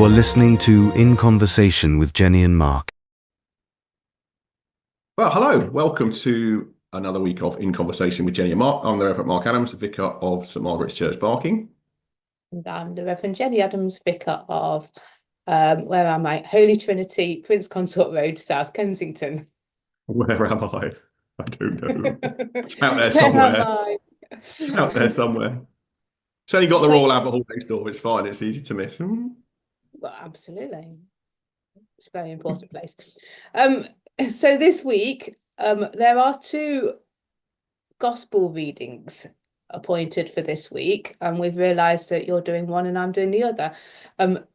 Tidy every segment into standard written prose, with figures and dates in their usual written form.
You are listening to In Conversation with Jennie and Mark. Well, hello. Welcome to another week of In Conversation with Jennie and Mark. I'm the Reverend Mark Adams, Vicar of St Margaret's Church, Barking. And I'm the Reverend Jennie Adams, Vicar of, where am I? Holy Trinity, Prince Consort Road, South Kensington. Where am I? I don't know. It's out there Where somewhere. am I? It's out there somewhere. It's only got the So, Royal Albert Hall next door. It's fine. It's easy to miss. well, absolutely. It's a very important place. So this week, there are two gospel readings appointed for this week, and we've realised that you're doing one and I'm doing the other. But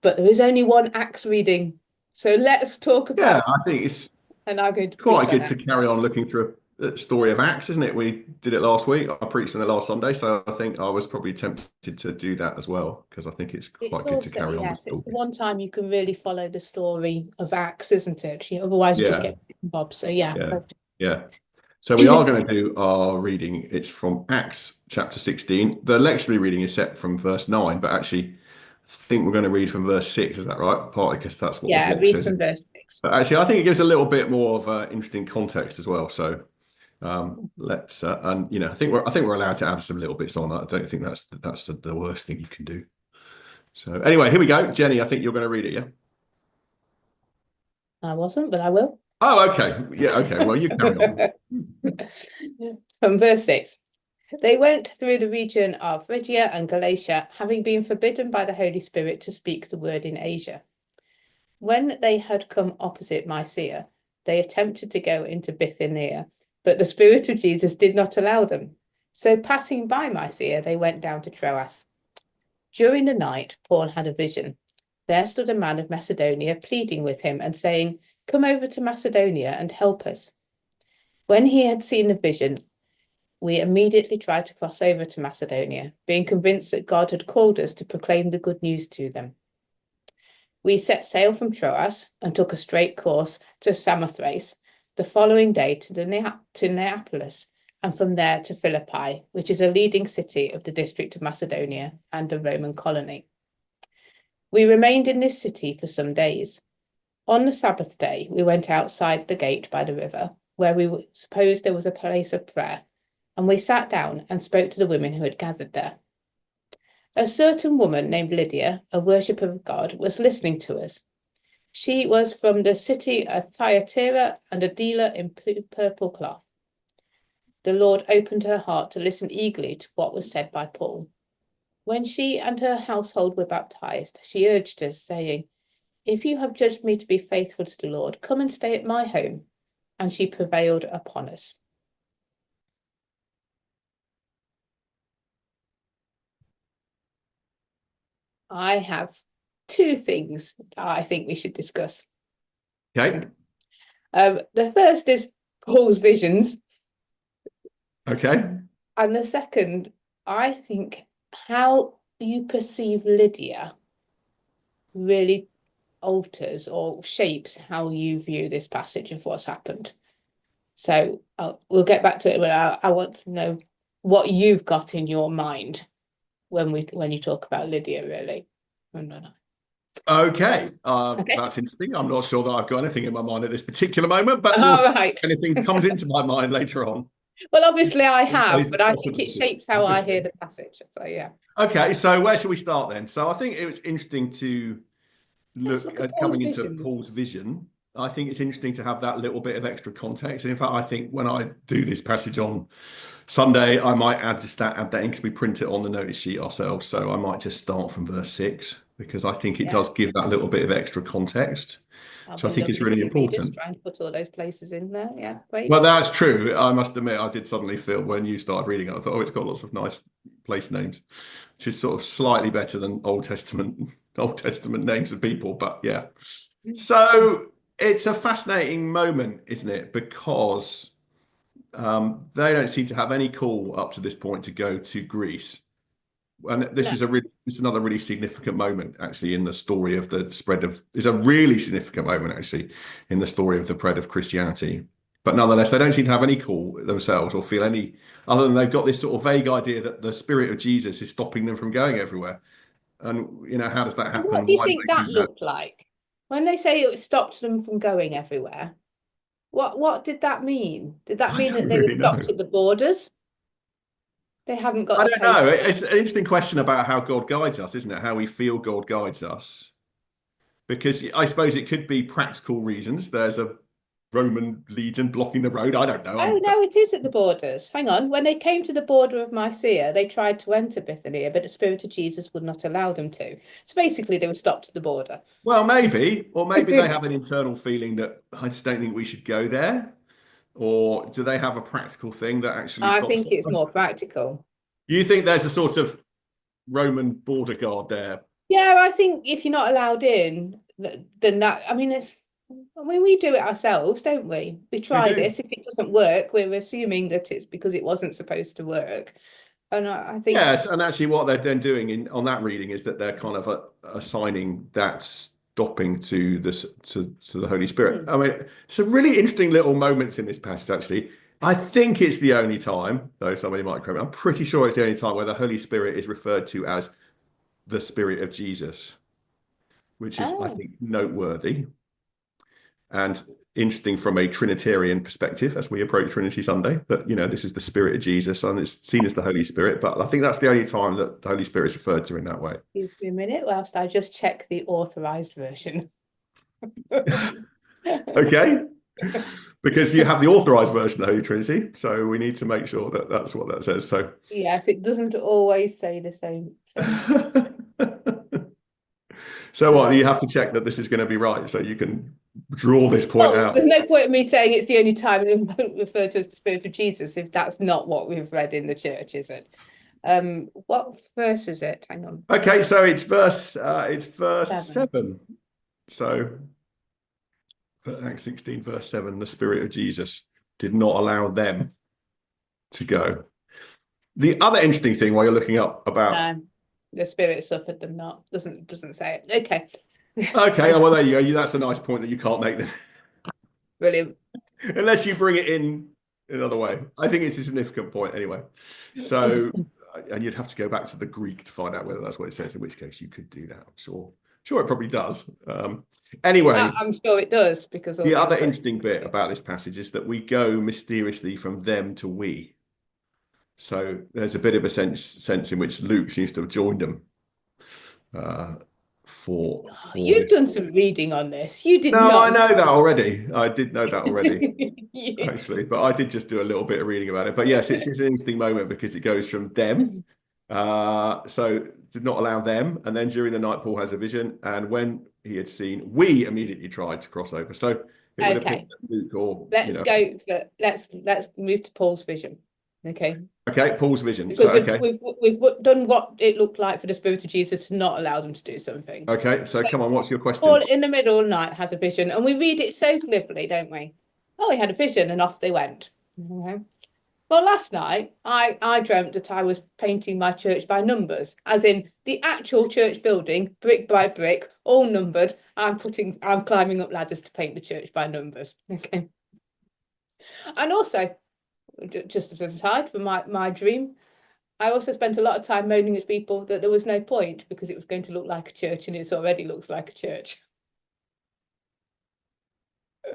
there is only one Acts reading. So let's talk about. Yeah, I think it's And I'm going to quite preach good on to carry on looking through a story of Acts, isn't it? We did it last week. I preached on it last Sunday, so I think I was probably tempted to do that as well, because I think it's It's quite good to also, carry on the yes, it's story. the one time you can really follow the story of Acts, isn't it? Otherwise, you just Yeah, get bits and bobs. So yeah. yeah. So we are going to do our reading. It's from Acts chapter 16. The lectionary reading is set from verse 9, but actually I think we're going to read from verse 6. Is that right? Partly because that's what the Yeah, block read says. from verse 6. But actually, I think it gives a little bit more of interesting context as well. So let's and I think we're allowed to add some little bits on. I don't think that's the worst thing you can do. So anyway, here we go. Jennie, I think you're going to read it, yeah? I wasn't, but I will. Oh, okay. Yeah, okay. Well, you carry on. From verse 6. They went through the region of Phrygia and Galatia, having been forbidden by the Holy Spirit to speak the word in Asia. When they had come opposite Mysia, they attempted to go into Bithynia, but the Spirit of Jesus did not allow them. So passing by Mysia, they went down to Troas. During the night, Paul had a vision. There stood a man of Macedonia pleading with him and saying, "Come over to Macedonia and help us." When he had seen the vision, we immediately tried to cross over to Macedonia, being convinced that God had called us to proclaim the good news to them. We set sail from Troas and took a straight course to Samothrace, the following day to Neapolis, and from there to Philippi, which is a leading city of the district of Macedonia and a Roman colony. We remained in this city for some days. On the Sabbath day, we went outside the gate by the river, where we supposed there was a place of prayer, and we sat down and spoke to the women who had gathered there. A certain woman named Lydia, a worshipper of God, was listening to us. She was from the city of Thyatira and a dealer in purple cloth. The Lord opened her heart to listen eagerly to what was said by Paul. When she and her household were baptized, she urged us, saying, "If you have judged me to be faithful to the Lord, come and stay at my home." And she prevailed upon us. I have two things I think we should discuss. Okay. The first is Paul's visions. Okay. And the second, I think how you perceive Lydia really alters or shapes how you view this passage of what's happened. So we'll get back to it, but I want to know what you've got in your mind when you talk about Lydia, really. Okay. Okay. That's interesting. I'm not sure that I've got anything in my mind at this particular moment, but All we'll see right. if anything comes into my mind later on. Well, obviously I have, but I think it Possibility, shapes how I hear the passage. So yeah. Okay, so where should we start then? So I think it was interesting to Let's look look at at Paul's coming into visions. Paul's vision. I think it's interesting to have that little bit of extra context. And in fact, I think when I do this passage on Sunday, I might add that in because we print it on the notice sheet ourselves. So I might just start from verse 6 because I think it does give that little bit of extra context. So I think it's really important. Trying to put all those places in there. Yeah, great. Well, that's true. I must admit, I did suddenly feel when you started reading it, I thought, oh, it's got lots of nice place names, which is sort of slightly better than Old Testament names of people. But yeah, so it's a fascinating moment, isn't it? Because they don't seem to have any call up to this point to go to Greece. And this is another really significant moment actually in the story of the spread of. It's a really significant moment actually in the story of the spread of Christianity. But nonetheless, they don't seem to have any call themselves or feel any other than they've got this sort of vague idea that the Spirit of Jesus is stopping them from going everywhere. And, how does that And happen? what do you Why do think they that think that? looked like? When they say it stopped them from going everywhere, what did that mean? Did that I mean that don't they were really know. stopped at the borders? They hadn't got I the don't know. paper. It's an interesting question about how God guides us, isn't it? How we feel God guides us. Because I suppose it could be practical reasons. There's a Roman legion blocking the road. I don't know. Oh, no, it is at the borders. Hang on. When they came to the border of Mysia, they tried to enter Bithynia, but the Spirit of Jesus would not allow them to. So basically, they were stopped at the border. Well, maybe. Or maybe they have an internal feeling that I just don't think we should go there. Or do they have a practical thing that actually I stops think it's them? more practical. You think there's a sort of Roman border guard there? Yeah, I think if you're not allowed in, then that, I mean, we do it ourselves, don't we? We We try do. this. If it doesn't work, we're assuming that it's because it wasn't supposed to work. And I think, Yes, and actually what they're then doing on that reading is that they're kind of assigning that stopping to the Holy Spirit. I mean, some really interesting little moments in this passage, actually. I think it's the only time, though somebody might correct me, I'm pretty sure it's the only time where the Holy Spirit is referred to as the Spirit of Jesus, which is, I oh, think, noteworthy and interesting from a Trinitarian perspective as we approach Trinity Sunday, that, this is the Spirit of Jesus and it's seen as the Holy Spirit. But I think that's the only time that the Holy Spirit is referred to in that way. excuse me a minute whilst I just check the authorized version. Okay. Because you have the authorized version of the Holy Trinity. So we need to make sure that that's what that says. So, Yes, it doesn't always say the same thing. so what? You have to check that this is going to be right so you can draw this point Well, out. there's no point in me saying it's the only time it won't refer to as the Spirit of Jesus if that's not what we've read in the church, is it? What verse is it? Hang on. Okay, so it's verse 7. 7. So Acts 16, verse 7, the Spirit of Jesus did not allow them to go. The other interesting thing while you're looking up about... No, the Spirit suffered them not. Doesn't say it. Okay. Okay, well, there you go. That's a nice point that you can't make then. Brilliant. Unless you bring it in another way. I think it's a significant point anyway. So, and you'd have to go back to the Greek to find out whether that's what it says, in which case you could do that. I'm sure it probably does. Anyway, I'm sure it does because the other interesting bit about this passage is that we go mysteriously from them to we. So there's a bit of a sense in which Luke seems to have joined them for You've this. done some reading on this. You did No, not. I know that already. I did know that already, You actually, but I did just do a little bit of reading about it. But yes, it's an interesting moment because it goes from them. So did not allow them. And then during the night, Paul has a vision. And when he had seen, we immediately tried to cross over. So it would Okay. appear that Luke or, Let's go for let's move to Paul's vision. Okay. Okay, Paul's vision. Because So, okay. we've done what it looked like for the Spirit of Jesus to not allow them to do something. Okay, so come on, what's your question? Paul in the middle of the night has a vision, and we read it so glibly, don't we? Oh, he had a vision and off they went. Okay. Well, last night I dreamt that I was painting my church by numbers, as in the actual church building, brick by brick, all numbered. I'm climbing up ladders to paint the church by numbers. Okay. And also, just as an aside for my dream, I also spent a lot of time moaning at people that there was no point because it was going to look like a church and it already looks like a church.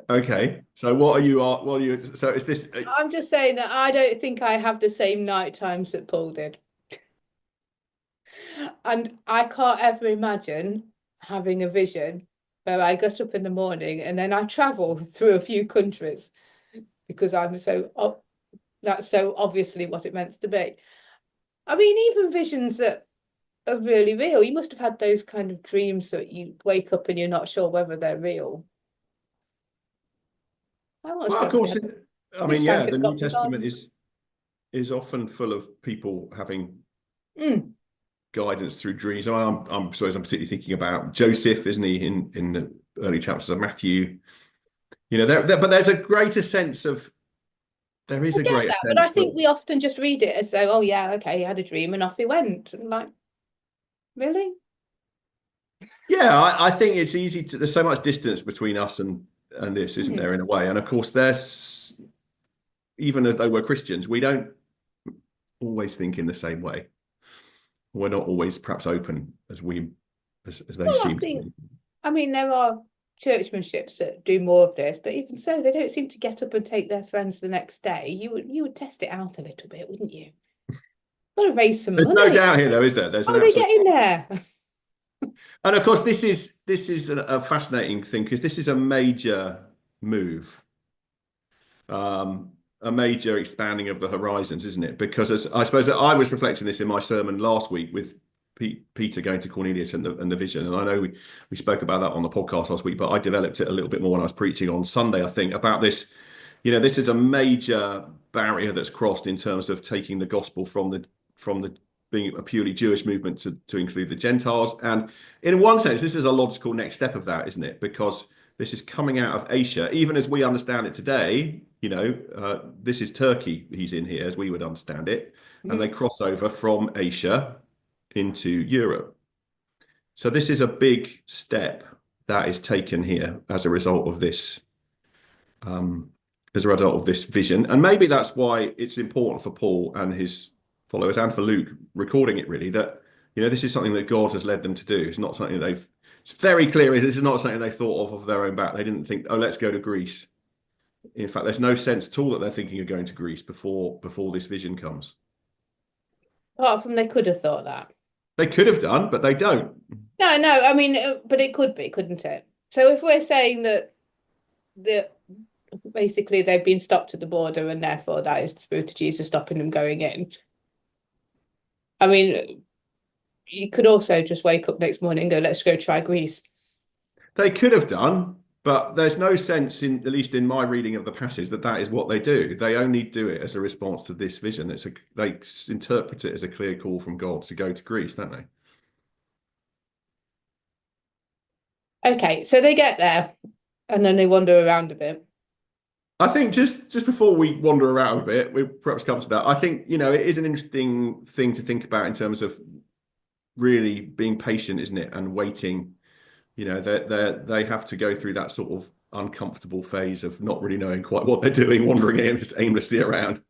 Okay, so what are you, so is this... I'm just saying that I don't think I have the same night times that Paul did. And I can't ever imagine having a vision where I got up in the morning and then I travel through a few countries because I'm that's so obviously what it meant to be. I mean, even visions that are really real. You must have had those kind of dreams that you wake up and you're not sure whether they're real. Well, of course, I mean, yeah, the New Testament is often full of people having guidance through dreams. I'm particularly thinking about Joseph, isn't he, in the early chapters of Matthew? But there's a greater sense of... There is a greater sense. But I think we often just read it as though, oh yeah, okay, he had a dream and off he went. And like, really? Yeah, I think it's easy to... There's so much distance between us and this, isn't there, in a way? And of course, there's... Even though we're Christians, we don't always think in the same way. we're not always perhaps open as they Well, I seem to think, be. I mean, there are churchmanships that do more of this, but even so, they don't seem to get up and take their friends the next day. You would test it out a little bit, wouldn't you? Got to raise some There's no money. doubt here, though, is there? There's How an are they absolute. getting there? And of course, this is a fascinating thing because this is a major move, a major expanding of the horizons, isn't it? Because as I suppose I was reflecting this in my sermon last week with Peter going to Cornelius and the vision, and I know we spoke about that on the podcast last week, but I developed it a little bit more when I was preaching on Sunday, I think, about this. This is a major barrier that's crossed in terms of taking the gospel from the being a purely Jewish movement to include the Gentiles. And in one sense, this is a logical next step of that, isn't it? Because this is coming out of Asia, even as we understand it today. This is Turkey he's in here, as we would understand it. And they cross over from Asia into Europe. So this is a big step that is taken here as a result of this vision. And maybe that's why it's important for Paul and his followers and for Luke recording it, really, that this is something that God has led them to do. It's not something it's very clear this is not something they thought of their own back. They didn't think, oh, let's go to Greece. In fact, there's no sense at all that they're thinking of going to Greece before this vision comes. Apart from they could have thought that. They could have done, but they don't. No, I mean, but it could be, couldn't it? So if we're saying that basically they've been stopped at the border and therefore that is the Spirit of Jesus stopping them going in. I mean, you could also just wake up next morning and go, let's go try Greece. They could have done, but there's no sense, at least in my reading of the passage, that is what they do. They only do it as a response to this vision. They interpret it as a clear call from God to go to Greece, don't they? Okay, so they get there and then they wander around a bit. I think just before we wander around a bit, we perhaps come to that. I think, it is an interesting thing to think about in terms of really being patient, isn't it? And waiting. They have to go through that sort of uncomfortable phase of not really knowing quite what they're doing, wandering aimlessly around.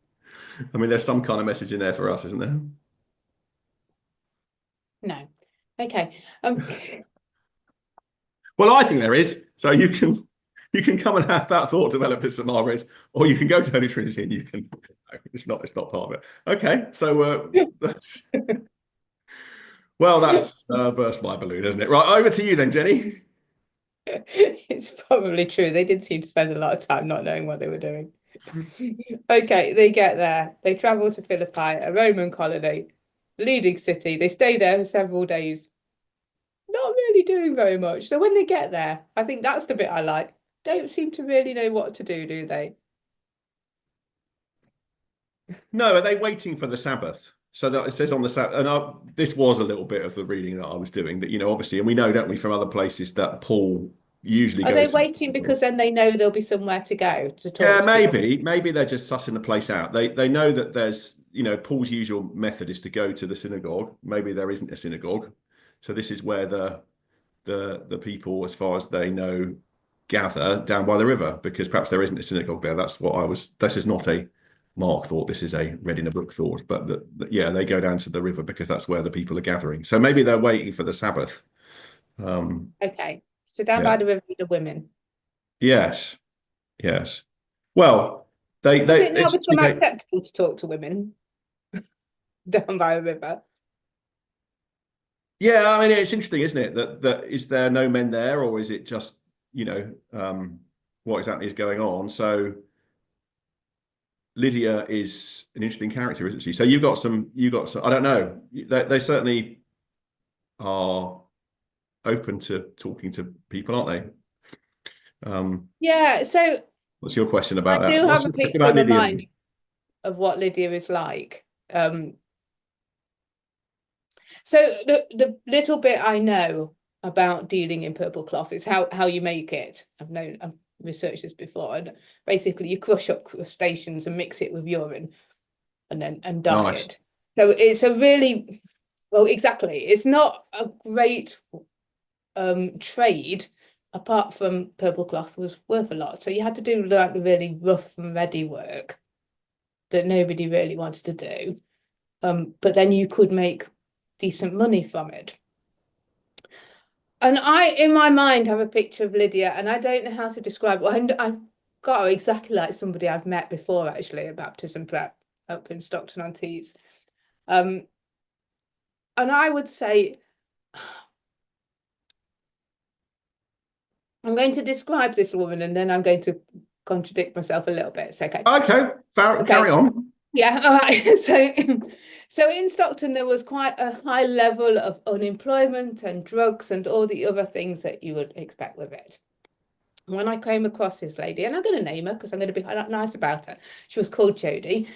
I mean, there's some kind of message in there for us, isn't there? No. Okay. Well, I think there is. So you can come and have that thought develop at St. Margaret's, or you can go to Holy Trinity and you can. No, it's not part of it. Okay, so that's. Well, that's burst my balloon, isn't it? Right, over to you then, Jenny. It's probably true. They did seem to spend a lot of time not knowing what they were doing. Okay, they get there. They travel to Philippi, a Roman colony, leading city. They stay there for several days. Not really doing very much. So when they get there, I think that's the bit I like. Don't seem to really know what to do they? No, are they waiting for the Sabbath? So that it says on the Sabbath, and this was a little bit of the reading that I was doing. That obviously, and we know, don't we, from other places that Paul usually Are goes. they waiting because then they know there'll be somewhere to go to talk? Yeah, to people? maybe they're just sussing the place out. They know that there's Paul's usual method is to go to the synagogue. Maybe there isn't a synagogue, so this is where the people, as far as they know, gather down by the river, because perhaps there isn't a synagogue there. That's what I was. This is not a Mark thought. This is a read in a book thought. But they go down to the river because that's where the people are gathering. So maybe they're waiting for the Sabbath. Okay, so down by the river, the women. Yes. Well, Does it now become acceptable to talk to women down by a river? Yeah, I mean, it's interesting, isn't it? That is there no men there, or is it just what exactly is going on? So Lydia is an interesting character, isn't she? So you've got some. I don't know. They certainly are open to talking to people, aren't they? Yeah. So what's your question about that? I do What's have a your question picture about in my Lydia? mind of what Lydia is like. So the little bit I know about dealing in purple cloth is how you make it. I've researched this before, and basically you crush up crustaceans and mix it with urine and dye Nice. it. So it's a really, well, exactly. It's not a great trade, apart from purple cloth was worth a lot. So you had to do like the really rough and ready work that nobody really wanted to do. But then you could make decent money from it. And I, in my mind, have a picture of Lydia, and I don't know how to describe it. And I've got her exactly like somebody I've met before, actually, at baptism prep up in Stockton-on-Tees. And I would say, I'm going to describe this woman, and then I'm going to contradict myself a little bit. It's okay. Okay, carry on. Yeah, all right. So in Stockton, there was quite a high level of unemployment and drugs and all the other things that you would expect with it. When I came across this lady, and I'm going to name her because I'm going to be nice about her. She was called Jodie.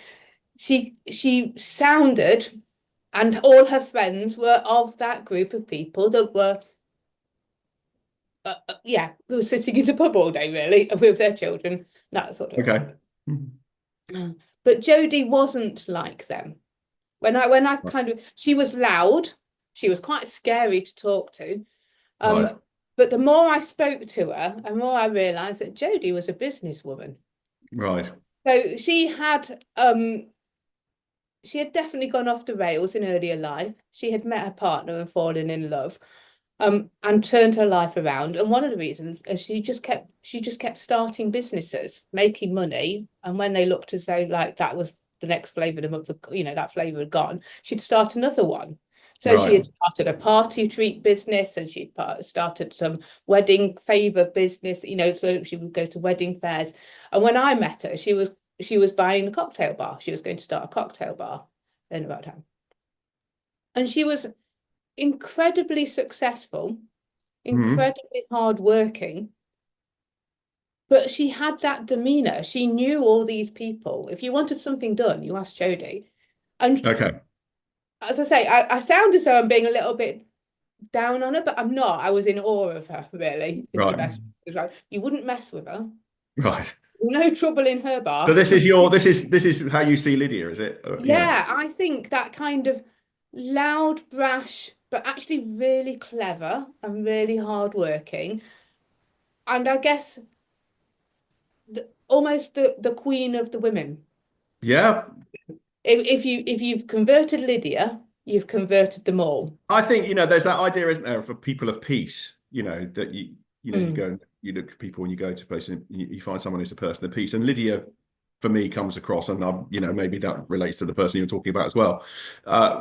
She sounded, and all her friends were of that group of people that were, yeah, who were sitting in the pub all day, really, with their children, that sort of. Okay. But Jodie wasn't like them. When I kind of, she was loud. She was quite scary to talk to. Right. But the more I spoke to her, the more I realised that Jodie was a businesswoman. Right. So she had definitely gone off the rails in earlier life. She had met her partner and fallen in love, and turned her life around. And one of the reasons is she just kept starting businesses, making money. And when they looked as though like that was the next flavour of the, that flavour had gone, she'd start another one. So she had started a party treat business, and she'd started some wedding favour business, so she would go to wedding fairs. And when I met her, she was buying a cocktail bar. She was going to start a cocktail bar in about town. And she was incredibly successful, incredibly hardworking. But she had that demeanour. She knew all these people. If you wanted something done, you asked Jodie. And Okay. as I say, I sound as though I'm being a little bit down on her, but I'm not. I was in awe of her, really. Is the best. You wouldn't mess with her. Right. No trouble in her bar. So this is how you see Lydia, is it? Yeah, I think that kind of loud, brash, but actually really clever and really hardworking. And I guess almost the queen of the women. Yeah. If you've converted Lydia, you've converted them all. I think, there's that idea, isn't there, for people of peace, that you go and you look at people and you go to places and you find someone who's a person of peace. And Lydia, for me, comes across, and maybe that relates to the person you're talking about as well,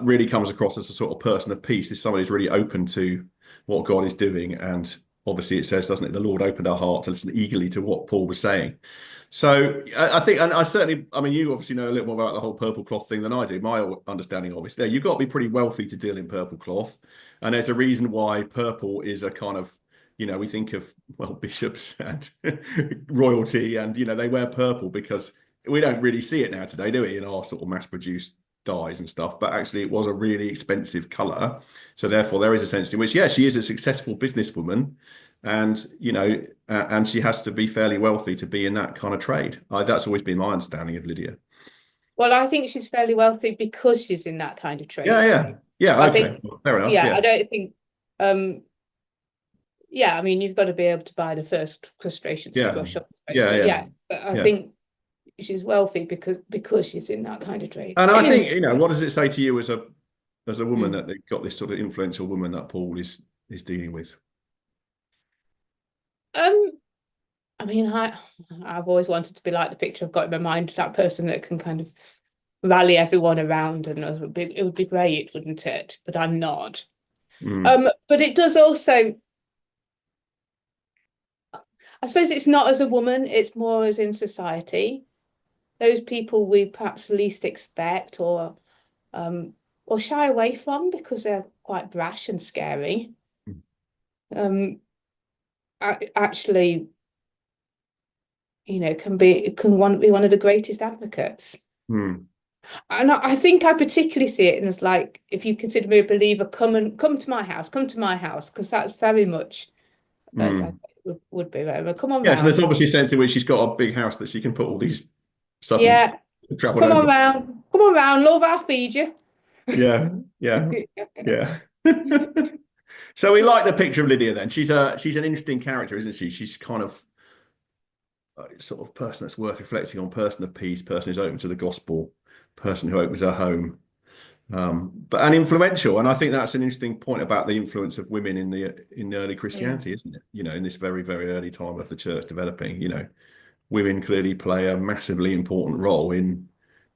really comes across as a sort of person of peace. This someone who's really open to what God is doing. And obviously it says, doesn't it, the Lord opened our heart to listen eagerly to what Paul was saying. So I think, and you obviously know a little more about the whole purple cloth thing than I do. My understanding of it's there. You've got to be pretty wealthy to deal in purple cloth. And there's a reason why purple is a kind of, we think of, bishops and royalty, and, they wear purple because we don't really see it now today, do we, in our sort of mass-produced dyes and stuff. But actually it was a really expensive colour. So therefore there is a sense in which, she is a successful businesswoman, and and she has to be fairly wealthy to be in that kind of trade. That's always been my understanding of Lydia. Well, I think she's fairly wealthy because she's in that kind of trade. Yeah. I Okay, think, fair enough. I don't think. You've got to be able to buy the first crustaceans to brush up. But I think she's wealthy because she's in that kind of trade. And I think, what does it say to you as a woman that they've got this sort of influential woman that Paul is dealing with? I've always wanted to be like the picture I've got in my mind, that person that can kind of rally everyone around, and it would be great, wouldn't it? But I'm not. But it does also, I suppose it's not as a woman, it's more as in society. Those people we perhaps least expect or shy away from because they're quite brash and scary. Actually, can be one of the greatest advocates. And I think I particularly see it as like, if you consider me a believer, come to my house, because that's very much as I would be. Come on round. So there's obviously a sense in which she's got a big house that she can put all these travel. Come on round, love, I'll feed you. Yeah. So we like the picture of Lydia then. She's an interesting character, isn't she? She's kind of sort of person that's worth reflecting on, person of peace, person who's open to the gospel, person who opens her home. but influential. And I think that's an interesting point about the influence of women in the early Christianity, isn't it? In this very, very early time of the church developing, women clearly play a massively important role in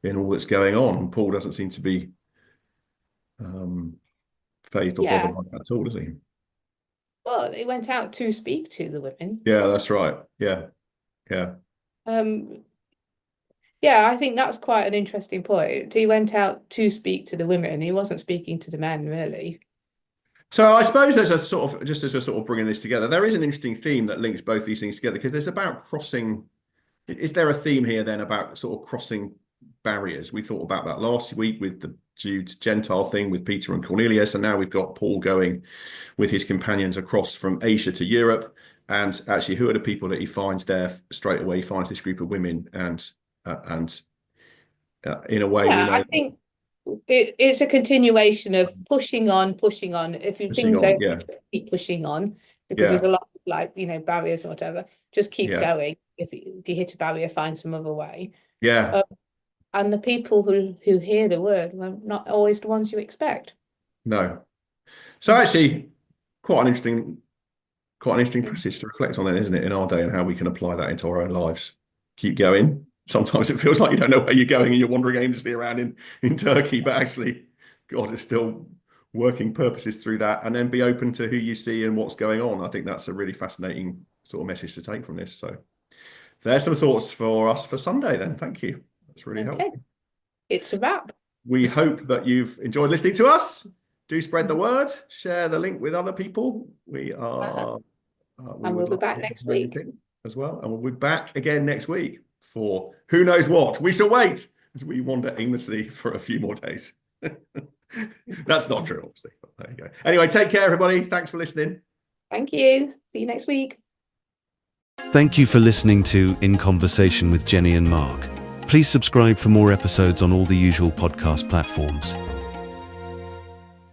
all that's going on. Paul doesn't seem to be phased or bothered by that at all, does he? Well, he went out to speak to the women. Yeah, that's right. Yeah. Yeah, I think that's quite an interesting point. He went out to speak to the women. He wasn't speaking to the men, really. So I suppose there's as a sort of bringing this together, there is an interesting theme that links both these things together, because there's about crossing. Is there a theme here then about sort of crossing barriers? We thought about that last week with the Jew-Gentile thing with Peter and Cornelius, and now we've got Paul going with his companions across from Asia to Europe. And actually, who are the people that he finds there straight away? He finds this group of women, and in a way, we know. I think it's a continuation of pushing on. If you think keep pushing on, because there's a lot of barriers or whatever, just keep going. If you hit a barrier, find some other way. And the people who hear the word are not always the ones you expect. No. So actually, quite an interesting passage to reflect on, then, isn't it, in our day, and how we can apply that into our own lives. Keep going. Sometimes it feels like you don't know where you're going and you're wandering aimlessly around in Turkey, but actually God is still working purposes through that, and then be open to who you see and what's going on. I think that's a really fascinating sort of message to take from this. So there's some thoughts for us for Sunday then. Thank you. That's really helpful. It's a wrap. We hope that you've enjoyed listening to us. Do spread the word, share the link with other people. We are and we'll be back next week as well. And we'll be back again next week for who knows what. We shall wait as we wander aimlessly for a few more days. That's not true, obviously, but there you go. Anyway, take care, everybody. Thanks for listening. Thank you. See you next week. Thank you for listening to In Conversation with Jennie and Mark. Please subscribe for more episodes on all the usual podcast platforms.